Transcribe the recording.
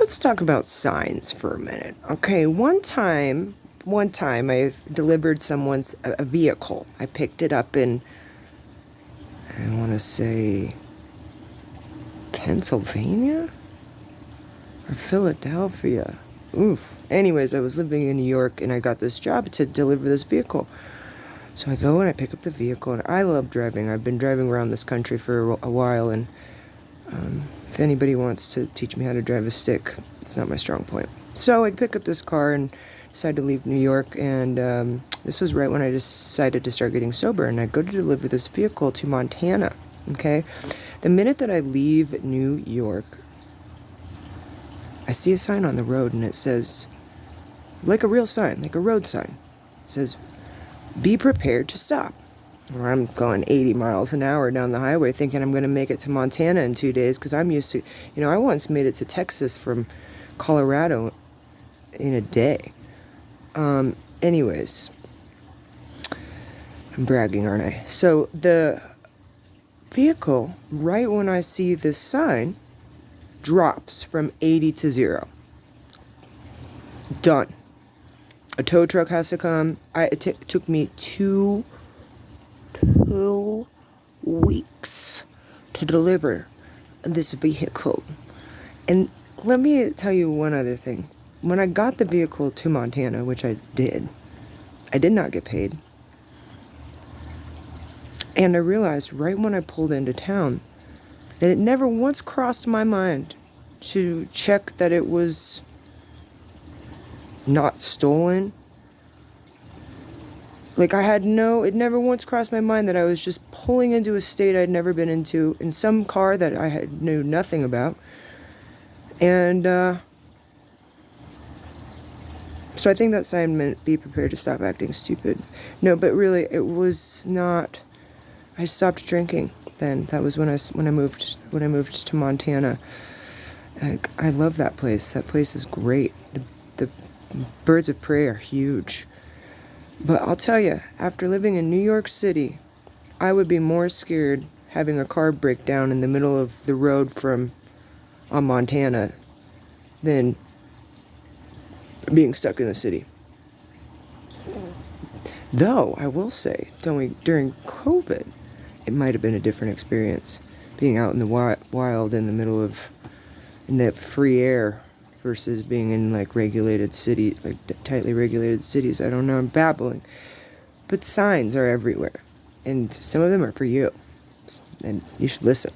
Let's talk about signs for a minute. Okay, one time I delivered someone's a vehicle. I picked it up in, I want to say, Pennsylvania or Philadelphia. Oof. Anyways, I was living in New York and I got this job to deliver this vehicle. So I go and I pick up the vehicle, and I love driving. I've been driving around this country for a while, and if anybody wants to teach me how to drive a stick, it's not my strong point. So I pick up this car and decide to leave New York, and this was right when I decided to start getting sober, and I go to deliver this vehicle to Montana, okay? The minute that I leave New York, I see a sign on the road, and it says, like a real sign, like a road sign, it says, "Be prepared to stop." Or I'm going 80 miles an hour down the highway thinking I'm going to make it to Montana in 2 days because I'm used to, I once made it to Texas from Colorado in a day. Anyways, I'm bragging, aren't I? So the vehicle, right when I see this sign, drops from 80 to 0. Done. A tow truck has to come. It took me two weeks to deliver this vehicle. And let me tell you one other thing. When I got the vehicle to Montana, which I did not get paid. And I realized right when I pulled into town that it never once crossed my mind to check that it was not stolen. Like it never once crossed my mind that I was just pulling into a state I'd never been into in some car that I knew nothing about. And so I think that sign meant be prepared to stop acting stupid. No, but really it was not. I stopped drinking then. That was when I moved to Montana. I love that place. That place is great. The birds of prey are huge. But I'll tell you, after living in New York City, I would be more scared having a car break down in the middle of the road on Montana than being stuck in the city. Though, I will say, during COVID, it might have been a different experience. Being out in the wild in the free air versus being in regulated city, tightly regulated cities. I don't know, I'm babbling. But signs are everywhere. And some of them are for you. And you should listen.